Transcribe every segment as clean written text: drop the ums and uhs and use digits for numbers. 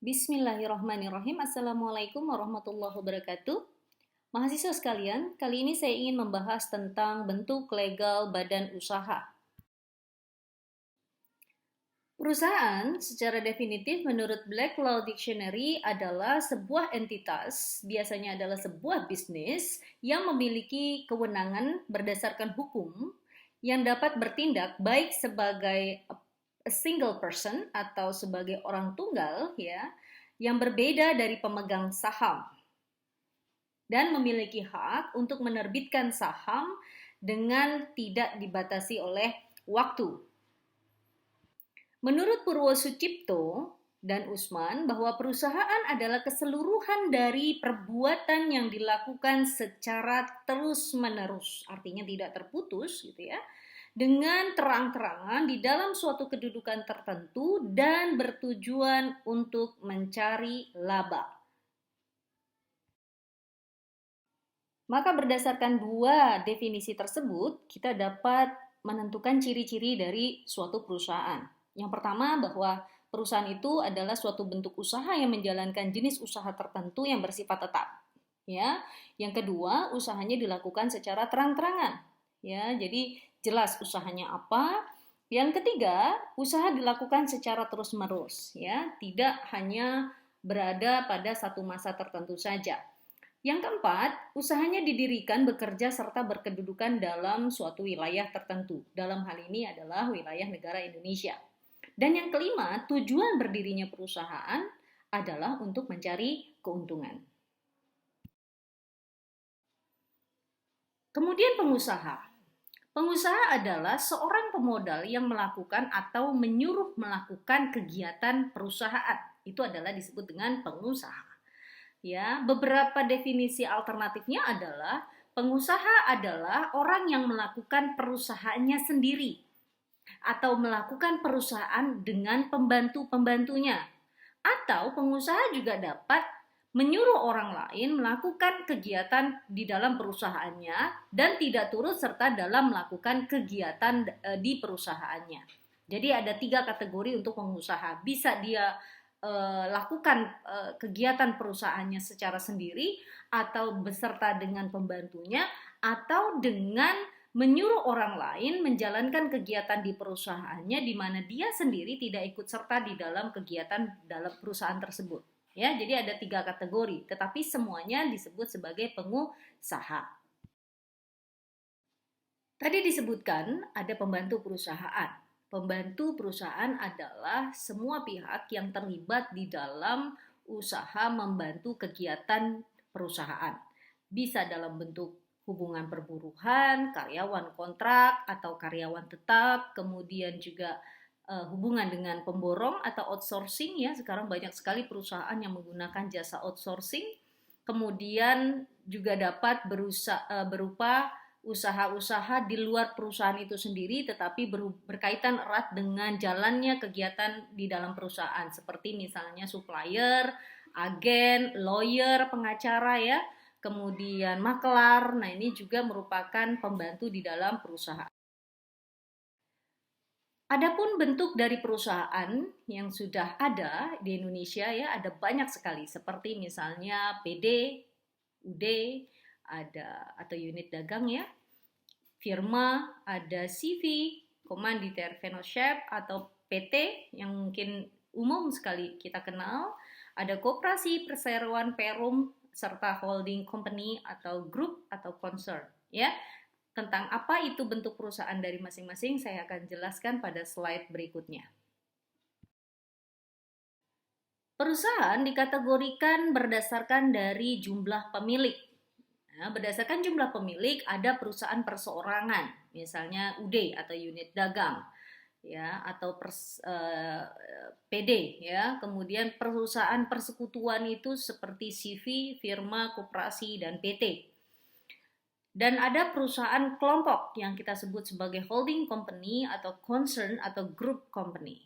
Bismillahirrahmanirrahim. Assalamualaikum warahmatullahi wabarakatuh. Mahasiswa sekalian, kali ini saya ingin membahas tentang bentuk legal badan usaha. Perusahaan secara definitif menurut Black Law Dictionary adalah sebuah entitas, biasanya adalah sebuah bisnis yang memiliki kewenangan berdasarkan hukum yang dapat bertindak baik sebagai a single person atau sebagai orang tunggal ya, yang berbeda dari pemegang saham dan memiliki hak untuk menerbitkan saham dengan tidak dibatasi oleh waktu. Menurut Purwosucipto dan Usman bahwa perusahaan adalah keseluruhan dari perbuatan yang dilakukan secara terus-menerus, artinya tidak terputus gitu ya, dengan terang-terangan di dalam suatu kedudukan tertentu dan bertujuan untuk mencari laba. Maka berdasarkan dua definisi tersebut, kita dapat menentukan ciri-ciri dari suatu perusahaan. Yang pertama bahwa perusahaan itu adalah suatu bentuk usaha yang menjalankan jenis usaha tertentu yang bersifat tetap. Ya, yang kedua, usahanya dilakukan secara terang-terangan. Ya, jadi jelas usahanya apa. Yang ketiga, usaha dilakukan secara terus-menerus. Ya, tidak hanya berada pada satu masa tertentu saja. Yang keempat, usahanya didirikan, bekerja, serta berkedudukan dalam suatu wilayah tertentu. Dalam hal ini adalah wilayah negara Indonesia. Dan yang kelima, tujuan berdirinya perusahaan adalah untuk mencari keuntungan. Kemudian pengusaha. Pengusaha adalah seorang pemodal yang melakukan atau menyuruh melakukan kegiatan perusahaan. Itu adalah disebut dengan pengusaha. Ya, beberapa definisi alternatifnya adalah pengusaha adalah orang yang melakukan perusahaannya sendiri atau melakukan perusahaan dengan pembantu-pembantunya. Atau pengusaha juga dapat menyuruh orang lain melakukan kegiatan di dalam perusahaannya dan tidak turut serta dalam melakukan kegiatan di perusahaannya. Jadi ada 3 kategori untuk pengusaha. Bisa dia lakukan kegiatan perusahaannya secara sendiri atau beserta dengan pembantunya atau dengan menyuruh orang lain menjalankan kegiatan di perusahaannya di mana dia sendiri tidak ikut serta di dalam kegiatan dalam perusahaan tersebut. Ya, jadi ada 3 kategori, tetapi semuanya disebut sebagai pengusaha. Tadi disebutkan ada pembantu perusahaan. Pembantu perusahaan adalah semua pihak yang terlibat di dalam usaha membantu kegiatan perusahaan. Bisa dalam bentuk hubungan perburuhan, karyawan kontrak atau karyawan tetap, kemudian juga hubungan dengan pemborong atau outsourcing ya. Sekarang banyak sekali perusahaan yang menggunakan jasa outsourcing. Kemudian juga dapat berupa usaha-usaha di luar perusahaan itu sendiri tetapi berkaitan erat dengan jalannya kegiatan di dalam perusahaan seperti misalnya supplier, agen, lawyer, pengacara ya, kemudian makelar. Nah, ini juga merupakan pembantu di dalam perusahaan. Adapun bentuk dari perusahaan yang sudah ada di Indonesia ya, ada banyak sekali seperti misalnya PD, UD, ada atau unit dagang ya, firma, ada CV, Komanditer Fellowship atau PT yang mungkin umum sekali kita kenal, ada koperasi, perseroan, perum, serta holding company atau grup atau concern ya. Tentang apa itu bentuk perusahaan dari masing-masing saya akan jelaskan pada slide berikutnya. Perusahaan dikategorikan berdasarkan dari jumlah pemilik. Nah, berdasarkan jumlah pemilik ada perusahaan perseorangan, misalnya UD atau unit dagang, ya, atau PD, ya. Kemudian perusahaan persekutuan itu seperti CV, firma, koperasi, dan PT. Dan ada perusahaan kelompok yang kita sebut sebagai holding company atau concern atau group company.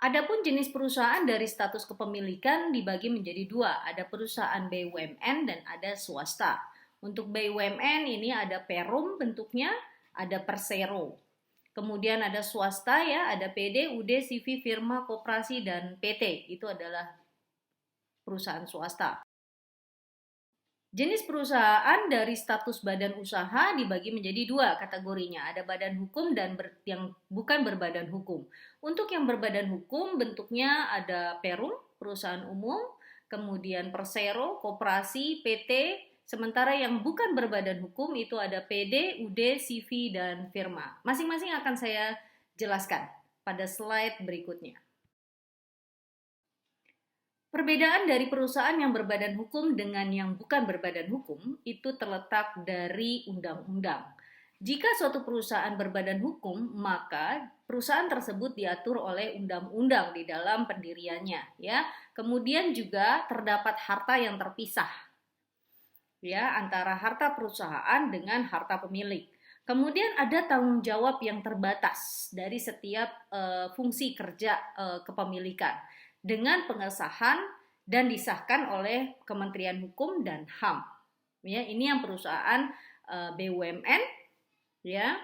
Adapun jenis perusahaan dari status kepemilikan dibagi menjadi 2, ada perusahaan BUMN dan ada swasta. Untuk BUMN ini ada perum bentuknya, ada persero. Kemudian ada swasta ya, ada PD, UD, CV, firma, koperasi, dan PT. Itu adalah perusahaan swasta. Jenis perusahaan dari status badan usaha dibagi menjadi dua kategorinya. Ada badan hukum dan yang bukan berbadan hukum. Untuk yang berbadan hukum bentuknya ada perum, perusahaan umum, kemudian persero, koperasi, PT. Sementara yang bukan berbadan hukum itu ada PD, UD, CV, dan firma. Masing-masing akan saya jelaskan pada slide berikutnya. Perbedaan dari perusahaan yang berbadan hukum dengan yang bukan berbadan hukum itu terletak dari undang-undang. Jika suatu perusahaan berbadan hukum, maka perusahaan tersebut diatur oleh undang-undang di dalam pendiriannya, ya. Kemudian juga terdapat harta yang terpisah, ya, antara harta perusahaan dengan harta pemilik. Kemudian ada tanggung jawab yang terbatas dari setiap fungsi kerja kepemilikan dengan pengesahan dan disahkan oleh Kementerian Hukum dan HAM. Ya, ini yang perusahaan BUMN, ya,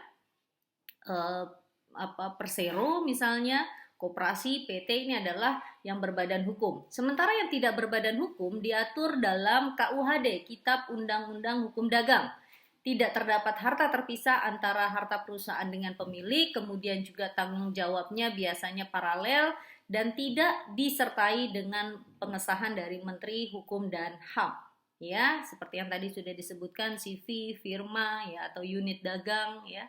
persero misalnya, koperasi, PT ini adalah yang berbadan hukum. Sementara yang tidak berbadan hukum diatur dalam KUHD, Kitab Undang-Undang Hukum Dagang. Tidak terdapat harta terpisah antara harta perusahaan dengan pemilik, kemudian juga tanggung jawabnya biasanya paralel dan tidak disertai dengan pengesahan dari Menteri Hukum dan HAM. Ya, seperti yang tadi sudah disebutkan CV, firma ya atau unit dagang ya.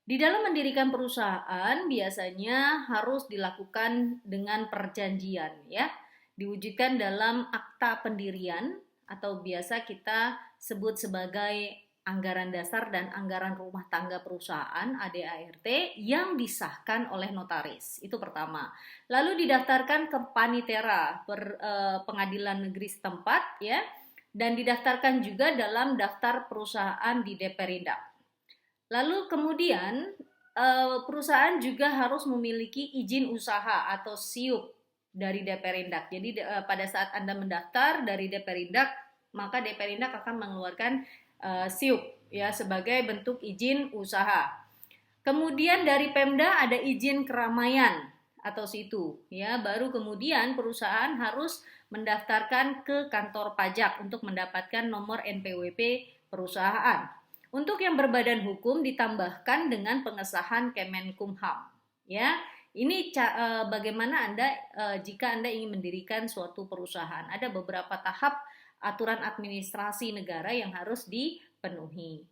Di dalam mendirikan perusahaan biasanya harus dilakukan dengan perjanjian ya. Diwujudkan dalam akta pendirian atau biasa kita sebut sebagai anggaran dasar dan anggaran rumah tangga perusahaan ADART yang disahkan oleh notaris. Itu pertama. Lalu didaftarkan ke Panitera pengadilan negeri setempat ya dan didaftarkan juga dalam daftar perusahaan di Deperindak. Lalu kemudian perusahaan juga harus memiliki izin usaha atau SIUP dari Deperindak. Jadi pada saat Anda mendaftar dari Deperindak, maka Deperindak akan mengeluarkan SIUP ya sebagai bentuk izin usaha. Kemudian dari Pemda ada izin keramaian atau situ ya. Baru kemudian perusahaan harus mendaftarkan ke kantor pajak untuk mendapatkan nomor NPWP perusahaan. Untuk yang berbadan hukum ditambahkan dengan pengesahan Kemenkumham ya. Ini bagaimana Anda jika Anda ingin mendirikan suatu perusahaan. Ada beberapa tahap aturan administrasi negara yang harus dipenuhi.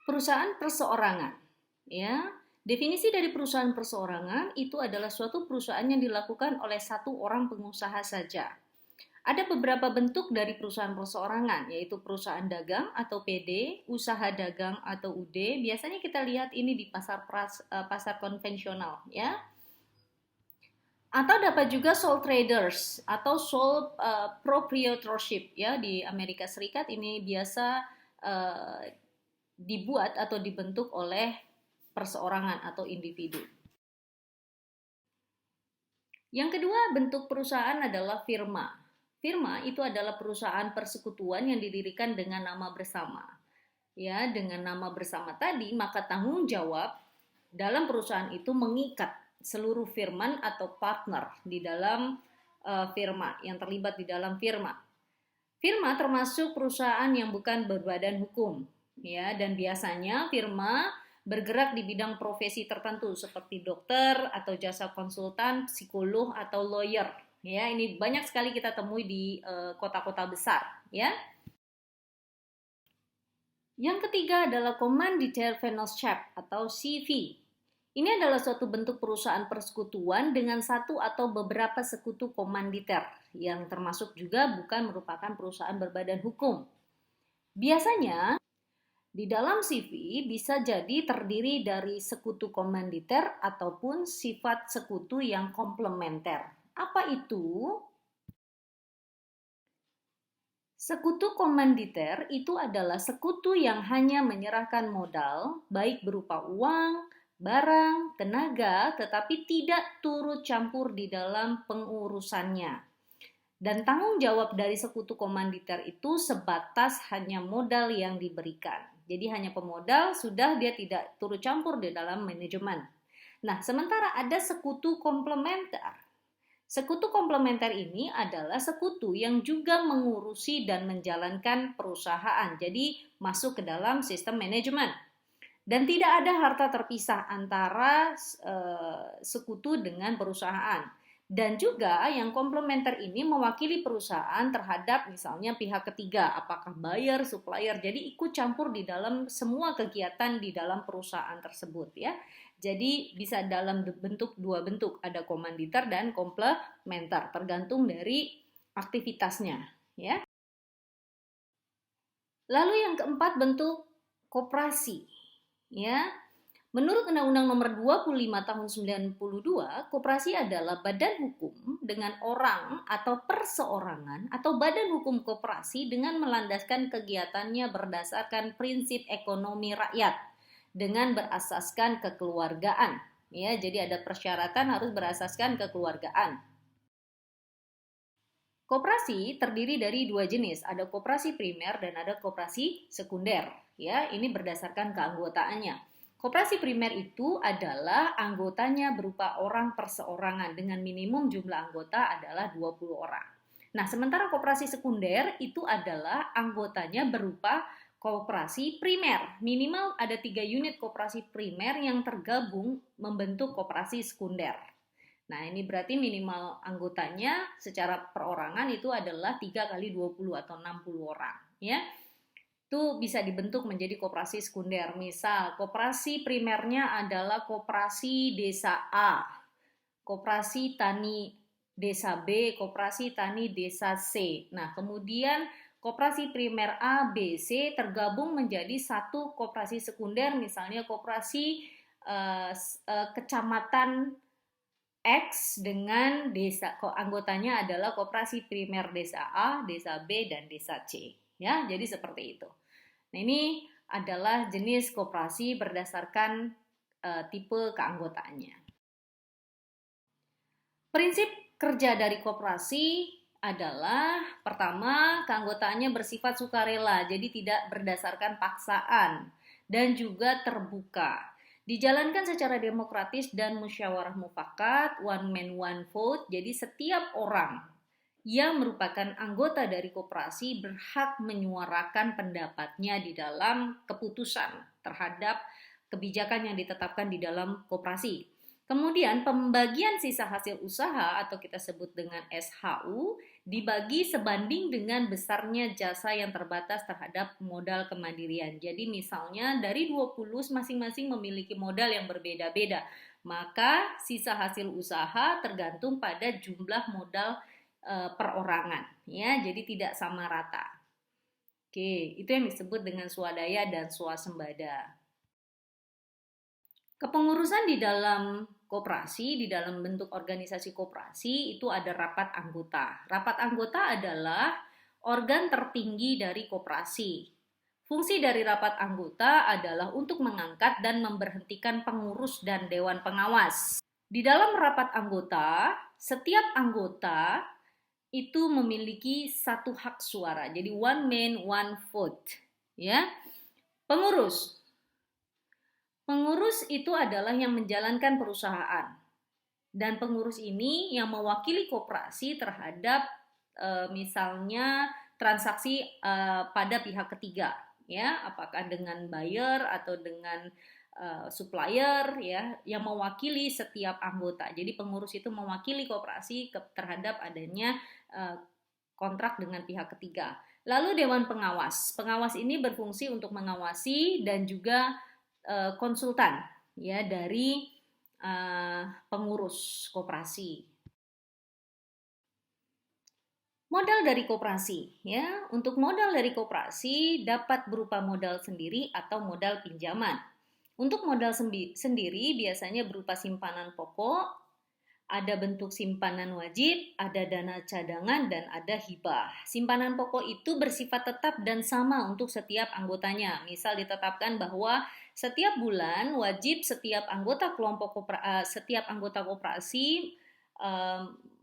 Perusahaan perseorangan ya. Definisi dari perusahaan perseorangan itu adalah suatu perusahaan yang dilakukan oleh satu orang pengusaha saja. Ada beberapa bentuk dari perusahaan perseorangan, yaitu perusahaan dagang atau PD, usaha dagang atau UD. Biasanya kita lihat ini di pasar konvensional, ya. Atau dapat juga sole traders atau sole proprietorship, ya. Di Amerika Serikat ini biasa dibuat atau dibentuk oleh perseorangan atau individu. Yang kedua bentuk perusahaan adalah firma. Firma itu adalah perusahaan persekutuan yang didirikan dengan nama bersama. Ya, dengan nama bersama tadi, maka tanggung jawab dalam perusahaan itu mengikat seluruh firman atau partner di dalam firma, yang terlibat di dalam firma. Firma termasuk perusahaan yang bukan berbadan hukum, ya, dan biasanya firma bergerak di bidang profesi tertentu seperti dokter atau jasa konsultan, psikolog atau lawyer. Ya, ini banyak sekali kita temui di kota-kota besar, ya. Yang ketiga adalah Commanditaire Fellowship atau CV. Ini adalah suatu bentuk perusahaan persekutuan dengan satu atau beberapa sekutu komanditer yang termasuk juga bukan merupakan perusahaan berbadan hukum. Biasanya di dalam CV bisa jadi terdiri dari sekutu komanditer ataupun sifat sekutu yang komplementer. Apa itu? Sekutu komanditer itu adalah sekutu yang hanya menyerahkan modal, baik berupa uang, barang, tenaga, tetapi tidak turut campur di dalam pengurusannya. Dan tanggung jawab dari sekutu komanditer itu sebatas hanya modal yang diberikan. Jadi hanya pemodal, sudah dia tidak turut campur di dalam manajemen. Nah, sementara ada sekutu komplementer. Sekutu komplementer ini adalah sekutu yang juga mengurusi dan menjalankan perusahaan. Jadi masuk ke dalam sistem manajemen. Dan tidak ada harta terpisah antara sekutu dengan perusahaan. Dan juga yang komplementer ini mewakili perusahaan terhadap misalnya pihak ketiga, apakah buyer, supplier, jadi ikut campur di dalam semua kegiatan di dalam perusahaan tersebut ya. Jadi bisa dalam bentuk dua bentuk, ada komanditer dan komplementer, tergantung dari aktivitasnya ya. Lalu yang keempat, bentuk koperasi ya. Menurut Undang-Undang Nomor 25 Tahun 92, koperasi adalah badan hukum dengan orang atau perseorangan atau badan hukum koperasi dengan melandaskan kegiatannya berdasarkan prinsip ekonomi rakyat dengan berasaskan kekeluargaan. Ya, jadi ada persyaratan harus berasaskan kekeluargaan. Koperasi terdiri dari dua jenis, ada koperasi primer dan ada koperasi sekunder. Ya, ini berdasarkan keanggotaannya. Koperasi primer itu adalah anggotanya berupa orang perseorangan dengan minimum jumlah anggota adalah 20 orang. Nah, sementara koperasi sekunder itu adalah anggotanya berupa koperasi primer. Minimal ada 3 unit koperasi primer yang tergabung membentuk koperasi sekunder. Nah, ini berarti minimal anggotanya secara perorangan itu adalah 3 kali 20 atau 60 orang. Ya. Itu bisa dibentuk menjadi koperasi sekunder. Misal, koperasi primernya adalah koperasi desa A, koperasi tani desa B, koperasi tani desa C. Nah, kemudian koperasi primer A, B, C tergabung menjadi satu koperasi sekunder, misalnya koperasi kecamatan X dengan desa, anggotanya adalah koperasi primer desa A, desa B, dan desa C. Ya, jadi seperti itu. Nah, ini adalah jenis koperasi berdasarkan tipe keanggotaannya. Prinsip kerja dari koperasi adalah pertama, keanggotaannya bersifat sukarela, jadi tidak berdasarkan paksaan dan juga terbuka. Dijalankan secara demokratis dan musyawarah mufakat, one man one vote, jadi setiap orang yang merupakan anggota dari koperasi berhak menyuarakan pendapatnya di dalam keputusan terhadap kebijakan yang ditetapkan di dalam koperasi. Kemudian pembagian sisa hasil usaha atau kita sebut dengan SHU dibagi sebanding dengan besarnya jasa yang terbatas terhadap modal kemandirian. Jadi misalnya dari 20 masing-masing memiliki modal yang berbeda-beda, maka sisa hasil usaha tergantung pada jumlah modal perorangan ya, jadi tidak sama rata. Oke, itu yang disebut dengan swadaya dan swasembada. Kepengurusan di dalam koperasi, di dalam bentuk organisasi koperasi itu ada rapat anggota. Rapat anggota adalah organ tertinggi dari koperasi. Fungsi dari rapat anggota adalah untuk mengangkat dan memberhentikan pengurus dan dewan pengawas. Di dalam rapat anggota, setiap anggota itu memiliki satu hak suara. Jadi one man, one vote. Ya. Pengurus. Pengurus itu adalah yang menjalankan perusahaan. Dan pengurus ini yang mewakili koperasi terhadap misalnya transaksi pada pihak ketiga, ya, apakah dengan buyer atau dengan supplier ya, yang mewakili setiap anggota. Jadi pengurus itu mewakili koperasi terhadap adanya kontrak dengan pihak ketiga. Lalu dewan pengawas. Pengawas ini berfungsi untuk mengawasi dan juga konsultan ya dari pengurus koperasi. Modal dari koperasi ya. Untuk modal dari koperasi dapat berupa modal sendiri atau modal pinjaman. Untuk modal sendiri biasanya berupa simpanan pokok, ada bentuk simpanan wajib, ada dana cadangan, dan ada hibah. Simpanan pokok itu bersifat tetap dan sama untuk setiap anggotanya. Misal ditetapkan bahwa setiap bulan wajib setiap anggota koperasi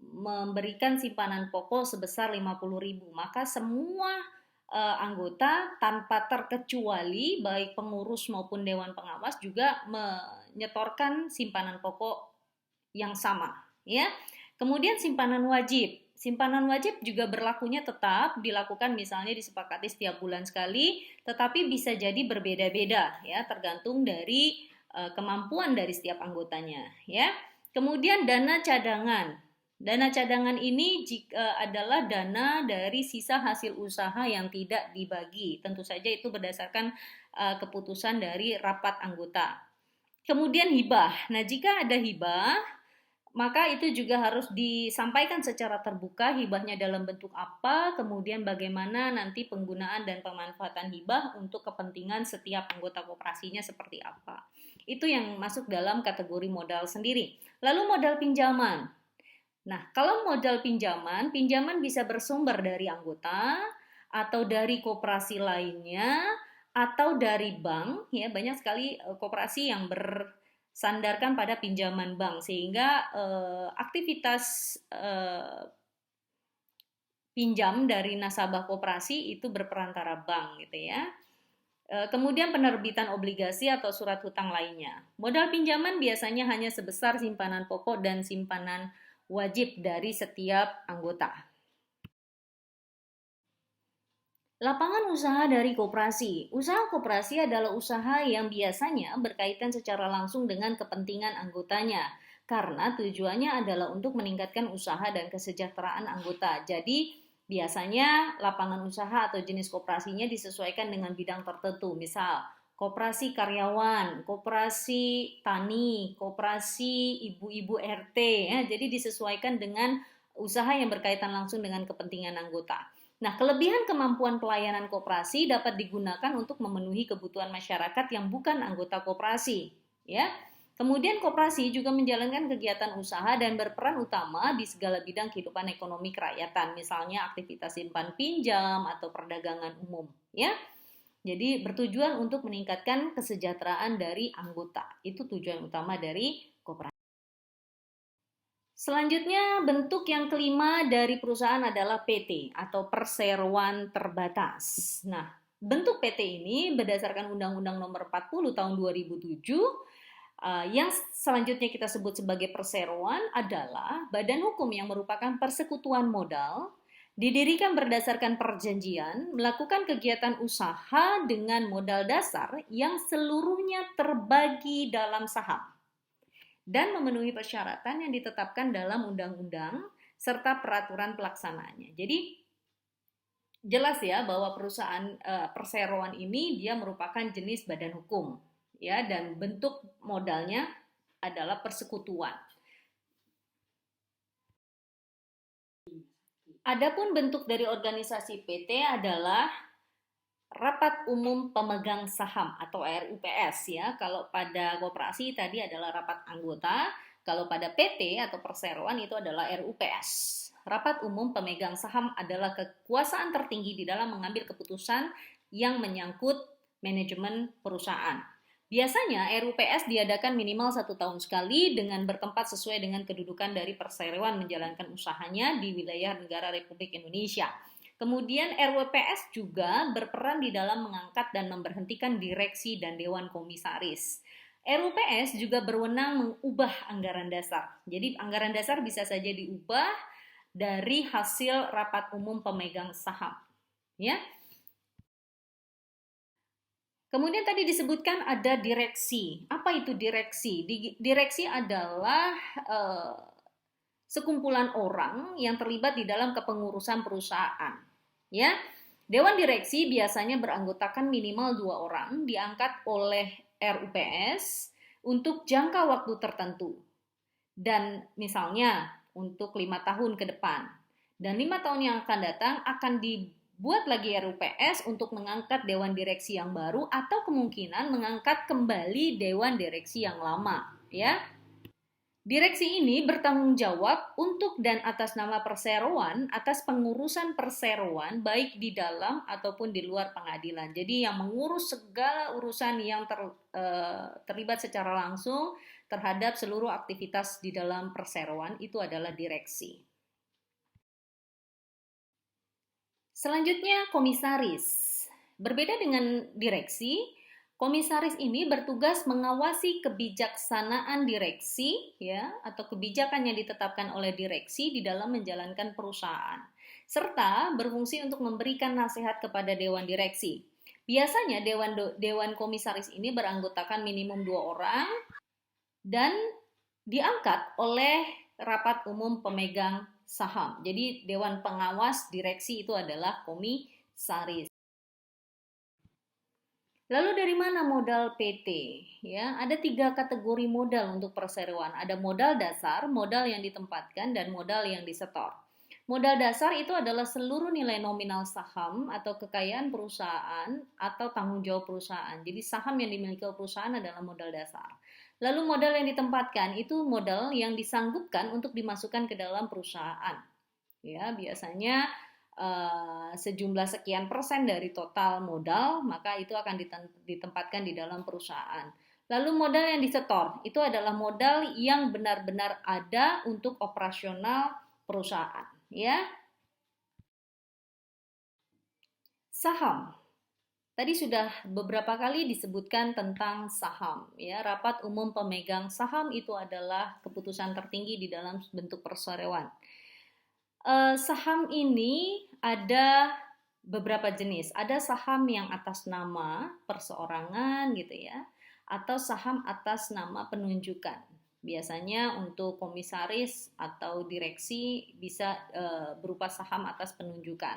memberikan simpanan pokok sebesar 50.000, maka semua anggota tanpa terkecuali baik pengurus maupun dewan pengawas juga menyetorkan simpanan pokok yang sama, ya. Kemudian simpanan wajib. Simpanan wajib juga berlakunya tetap dilakukan misalnya disepakati setiap bulan sekali, tetapi bisa jadi berbeda-beda ya, tergantung dari kemampuan dari setiap anggotanya, ya. Kemudian dana cadangan. Dana cadangan ini adalah dana dari sisa hasil usaha yang tidak dibagi. Tentu saja itu berdasarkan keputusan dari rapat anggota. Kemudian hibah. Nah, jika ada hibah, maka itu juga harus disampaikan secara terbuka hibahnya dalam bentuk apa, kemudian bagaimana nanti penggunaan dan pemanfaatan hibah untuk kepentingan setiap anggota koperasinya seperti apa. Itu yang masuk dalam kategori modal sendiri. Lalu modal pinjaman. Nah, kalau modal pinjaman bisa bersumber dari anggota atau dari koperasi lainnya atau dari bank, ya banyak sekali koperasi yang sandarkan pada pinjaman bank sehingga aktivitas pinjam dari nasabah koperasi itu berperantara bank gitu ya. Kemudian penerbitan obligasi atau surat hutang lainnya. Modal pinjaman biasanya hanya sebesar simpanan pokok dan simpanan wajib dari setiap anggota. Lapangan usaha dari koperasi. Usaha koperasi adalah usaha yang biasanya berkaitan secara langsung dengan kepentingan anggotanya, karena tujuannya adalah untuk meningkatkan usaha dan kesejahteraan anggota. Jadi, biasanya lapangan usaha atau jenis koperasinya disesuaikan dengan bidang tertentu. Misal, koperasi karyawan, koperasi tani, koperasi ibu-ibu RT, ya. Jadi disesuaikan dengan usaha yang berkaitan langsung dengan kepentingan anggota. Nah, kelebihan kemampuan pelayanan koperasi dapat digunakan untuk memenuhi kebutuhan masyarakat yang bukan anggota koperasi, ya. Kemudian koperasi juga menjalankan kegiatan usaha dan berperan utama di segala bidang kehidupan ekonomi kerakyatan, misalnya aktivitas simpan pinjam atau perdagangan umum, ya. Jadi bertujuan untuk meningkatkan kesejahteraan dari anggota. Itu tujuan utama dari koperasi. Selanjutnya, bentuk yang kelima dari perusahaan adalah PT atau perseroan terbatas. Nah, bentuk PT ini berdasarkan Undang-Undang Nomor 40 Tahun 2007, yang selanjutnya kita sebut sebagai perseroan adalah badan hukum yang merupakan persekutuan modal, didirikan berdasarkan perjanjian, melakukan kegiatan usaha dengan modal dasar yang seluruhnya terbagi dalam saham dan memenuhi persyaratan yang ditetapkan dalam undang-undang serta peraturan pelaksanaannya. Jadi jelas ya bahwa perusahaan perseroan ini dia merupakan jenis badan hukum ya, dan bentuk modalnya adalah persekutuan. Adapun bentuk dari organisasi PT adalah Rapat Umum Pemegang Saham atau RUPS ya. Kalau pada koperasi tadi adalah rapat anggota, kalau pada PT atau perseroan itu adalah RUPS. Rapat Umum Pemegang Saham adalah kekuasaan tertinggi di dalam mengambil keputusan yang menyangkut manajemen perusahaan. Biasanya RUPS diadakan minimal 1 tahun sekali dengan bertempat sesuai dengan kedudukan dari perseroan menjalankan usahanya di wilayah negara Republik Indonesia. Kemudian RWPS juga berperan di dalam mengangkat dan memberhentikan direksi dan dewan komisaris. RWPS juga berwenang mengubah anggaran dasar. Jadi anggaran dasar bisa saja diubah dari hasil rapat umum pemegang saham. Ya. Kemudian tadi disebutkan ada direksi. Apa itu direksi? Direksi adalah sekumpulan orang yang terlibat di dalam kepengurusan perusahaan. Ya, Dewan Direksi biasanya beranggotakan minimal 2 orang diangkat oleh RUPS untuk jangka waktu tertentu. Dan misalnya untuk 5 tahun ke depan. Dan 5 tahun yang akan datang akan dibuat lagi RUPS untuk mengangkat Dewan Direksi yang baru atau kemungkinan mengangkat kembali Dewan Direksi yang lama, ya. Direksi ini bertanggung jawab untuk dan atas nama perseroan atas pengurusan perseroan baik di dalam ataupun di luar pengadilan. Jadi yang mengurus segala urusan yang terlibat secara langsung terhadap seluruh aktivitas di dalam perseroan itu adalah direksi. Selanjutnya komisaris. Berbeda dengan direksi, komisaris ini bertugas mengawasi kebijaksanaan direksi ya atau kebijakan yang ditetapkan oleh direksi di dalam menjalankan perusahaan serta berfungsi untuk memberikan nasihat kepada dewan direksi. Biasanya dewan komisaris ini beranggotakan minimum 2 orang dan diangkat oleh rapat umum pemegang saham. Jadi dewan pengawas direksi itu adalah komisaris. Lalu dari mana modal PT? Ya, ada 3 kategori modal untuk perseroan. Ada modal dasar, modal yang ditempatkan, dan modal yang disetor. Modal dasar itu adalah seluruh nilai nominal saham atau kekayaan perusahaan atau tanggung jawab perusahaan. Jadi saham yang dimiliki perusahaan adalah modal dasar. Lalu modal yang ditempatkan itu modal yang disanggupkan untuk dimasukkan ke dalam perusahaan. Ya, biasanya sejumlah sekian persen dari total modal, maka itu akan ditempatkan di dalam perusahaan. Lalu modal yang disetor, itu adalah modal yang benar-benar ada untuk operasional perusahaan. Ya. Saham. Tadi sudah beberapa kali disebutkan tentang saham. Ya, rapat umum pemegang saham itu adalah keputusan tertinggi di dalam bentuk perseroan. Saham ini ada beberapa jenis. Ada saham yang atas nama perseorangan gitu ya, atau saham atas nama penunjukan. Biasanya untuk komisaris atau direksi bisa berupa saham atas penunjukan.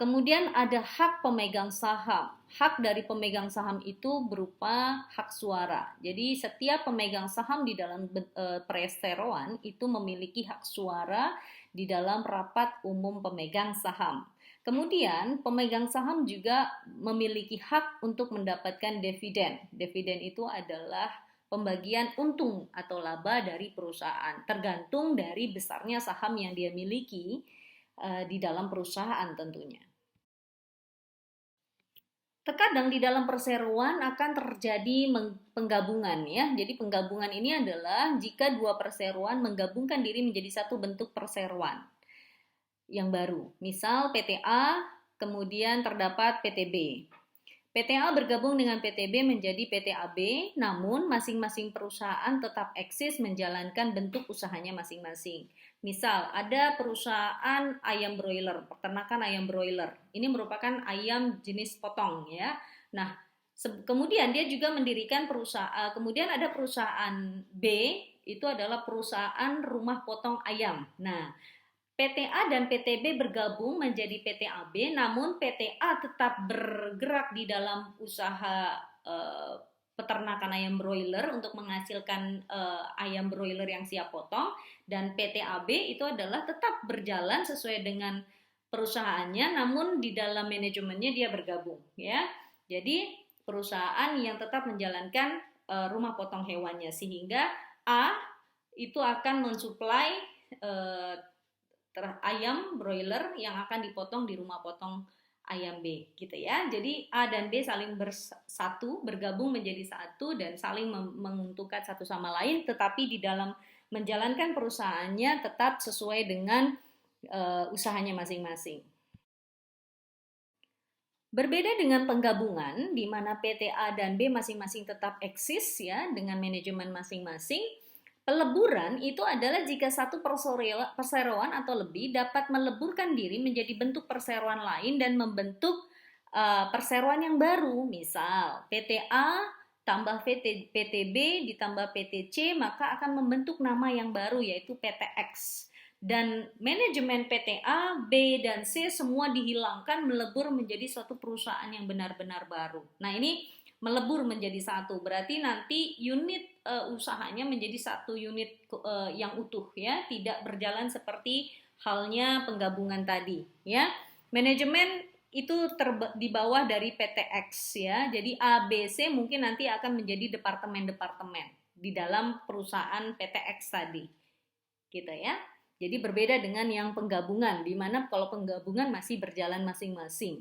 Kemudian ada hak pemegang saham. Hak dari pemegang saham itu berupa hak suara. Jadi setiap pemegang saham di dalam perseroan itu memiliki hak suara di dalam rapat umum pemegang saham. Kemudian pemegang saham juga memiliki hak untuk mendapatkan dividen. Dividen itu adalah pembagian untung atau laba dari perusahaan, tergantung dari besarnya saham yang dia miliki di dalam perusahaan tentunya. Terkadang di dalam perseroan akan terjadi penggabungan ya. Jadi penggabungan ini adalah jika 2 perseroan menggabungkan diri menjadi satu bentuk perseroan yang baru. Misal PTA, kemudian terdapat PTB. PTA bergabung dengan PTB menjadi PTAB, namun masing-masing perusahaan tetap eksis menjalankan bentuk usahanya masing-masing. Misal, ada perusahaan ayam broiler, peternakan ayam broiler. Ini merupakan ayam jenis potong ya. Nah, kemudian dia juga mendirikan perusahaan, kemudian ada perusahaan B, itu adalah perusahaan rumah potong ayam. Nah, PTA dan PTB bergabung menjadi PTAB, namun PTA tetap bergerak di dalam usaha peternakan ayam broiler untuk menghasilkan ayam broiler yang siap potong, dan PTAB itu adalah tetap berjalan sesuai dengan perusahaannya, namun di dalam manajemennya dia bergabung ya. Jadi perusahaan yang tetap menjalankan rumah potong hewannya, sehingga A itu akan mensuplai ayam broiler yang akan dipotong di rumah potong ayam B gitu ya. Jadi A dan B saling bersatu, bergabung menjadi satu dan saling menguntungkan satu sama lain, tetapi di dalam menjalankan perusahaannya tetap sesuai dengan usahanya masing-masing. Berbeda dengan penggabungan di mana PT A dan B masing-masing tetap eksis ya dengan manajemen masing-masing. Peleburan itu adalah jika satu perseroan atau lebih dapat meleburkan diri menjadi bentuk perseroan lain dan membentuk perseroan yang baru. Misal PT A tambah PTB ditambah PTC, maka akan membentuk nama yang baru yaitu PTX. Dan manajemen PT A, B, dan C semua dihilangkan, melebur menjadi suatu perusahaan yang benar-benar baru. Nah, ini melebur menjadi satu, berarti nanti unit usahanya menjadi satu unit yang utuh ya, tidak berjalan seperti halnya penggabungan tadi ya. Manajemen itu di bawah dari PTX ya. Jadi A, B, C mungkin nanti akan menjadi departemen-departemen di dalam perusahaan PTX tadi, gitu ya. Jadi berbeda dengan yang penggabungan, di mana kalau penggabungan masih berjalan masing-masing.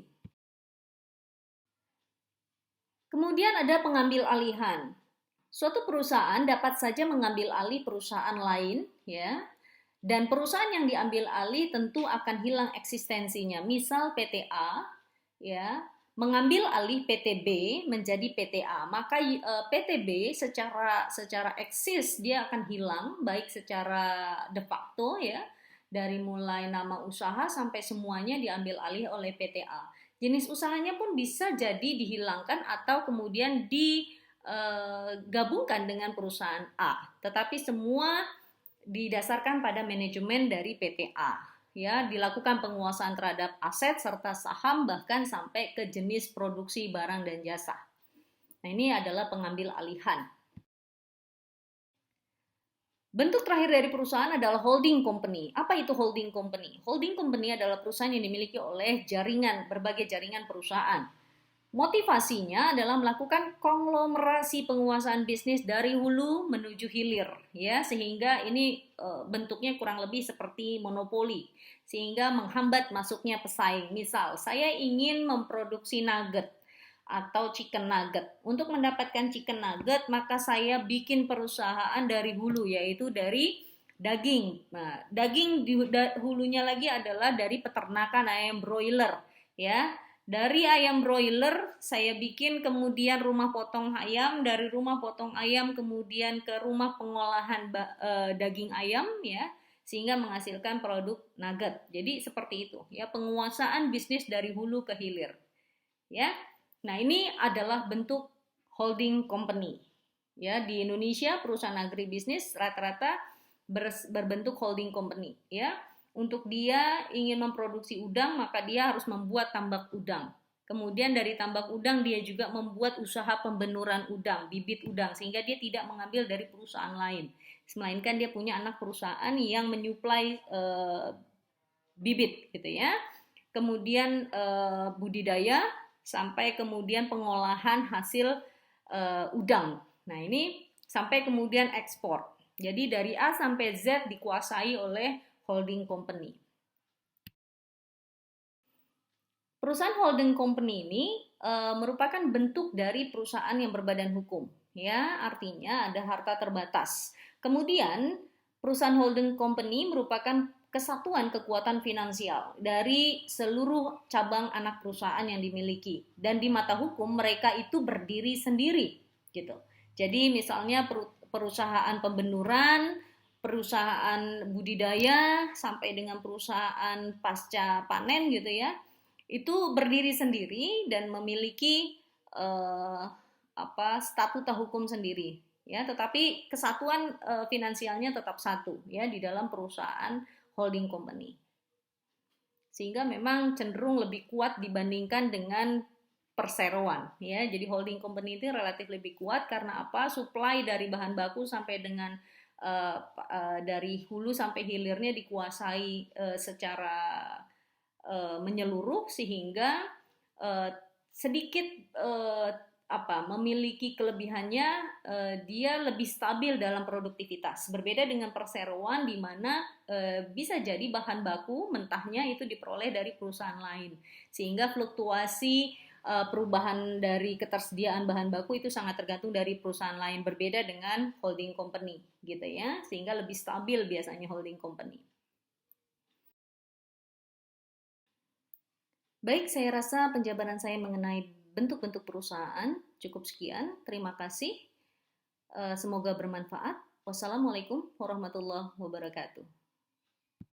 Kemudian ada pengambil alihan. Suatu perusahaan dapat saja mengambil alih perusahaan lain, ya, dan perusahaan yang diambil alih tentu akan hilang eksistensinya. Misal PT A, ya, mengambil alih PT B menjadi PT A, maka PT B secara eksis dia akan hilang, baik secara de facto, ya, dari mulai nama usaha sampai semuanya diambil alih oleh PT A. Jenis usahanya pun bisa jadi dihilangkan atau kemudian digabungkan dengan perusahaan A, tetapi semua didasarkan pada manajemen dari PT A. Ya, dilakukan penguasaan terhadap aset serta saham bahkan sampai ke jenis produksi barang dan jasa. Nah, ini adalah pengambil alihan. Bentuk terakhir dari perusahaan adalah holding company. Apa itu holding company? Holding company adalah perusahaan yang dimiliki oleh berbagai jaringan perusahaan. Motivasinya adalah melakukan konglomerasi penguasaan bisnis dari hulu menuju hilir, ya, sehingga ini bentuknya kurang lebih seperti monopoli, sehingga menghambat masuknya pesaing. Misal, saya ingin memproduksi nugget atau chicken nugget. Untuk mendapatkan chicken nugget, maka saya bikin perusahaan dari hulu, yaitu dari daging. Nah, daging di hulunya lagi adalah dari peternakan ayam broiler, ya. Dari ayam broiler saya bikin kemudian rumah potong ayam, dari rumah potong ayam kemudian ke rumah pengolahan daging ayam, ya, sehingga menghasilkan produk nugget. Jadi seperti itu, ya, penguasaan bisnis dari hulu ke hilir, ya. Nah, ini adalah bentuk holding company. Ya, di Indonesia perusahaan agribisnis rata-rata berbentuk holding company, ya. Untuk dia ingin memproduksi udang, maka dia harus membuat tambak udang. Kemudian dari tambak udang dia juga membuat usaha pembenuran udang, bibit udang, sehingga dia tidak mengambil dari perusahaan lain, melainkan dia punya anak perusahaan yang menyuplai bibit, gitu ya. Kemudian budidaya sampai kemudian pengolahan hasil udang. Nah, ini sampai kemudian ekspor. Jadi dari A sampai Z dikuasai oleh holding company. Perusahaan holding company ini merupakan bentuk dari perusahaan yang berbadan hukum, ya, artinya ada harta terbatas. Kemudian perusahaan holding company merupakan kesatuan kekuatan finansial dari seluruh cabang anak perusahaan yang dimiliki, dan di mata hukum mereka itu berdiri sendiri, gitu. Jadi misalnya perusahaan pembenuran, perusahaan budidaya sampai dengan perusahaan pasca panen, gitu ya, itu berdiri sendiri dan memiliki statuta hukum sendiri, ya, tetapi kesatuan finansialnya tetap satu, ya, di dalam perusahaan holding company, sehingga memang cenderung lebih kuat dibandingkan dengan perseroan, ya. Jadi holding company itu relatif lebih kuat karena apa? Supply dari bahan baku sampai dengan dari hulu sampai hilirnya dikuasai secara menyeluruh, sehingga sedikit memiliki kelebihannya, dia lebih stabil dalam produktivitas. Berbeda dengan perseroan di mana bisa jadi bahan baku mentahnya itu diperoleh dari perusahaan lain, sehingga fluktuasi perubahan dari ketersediaan bahan baku itu sangat tergantung dari perusahaan lain. Berbeda dengan holding company, gitu ya, sehingga lebih stabil biasanya holding company. Baik, saya rasa penjabaran saya mengenai bentuk-bentuk perusahaan cukup sekian. Terima kasih. Semoga bermanfaat. Wassalamualaikum warahmatullahi wabarakatuh.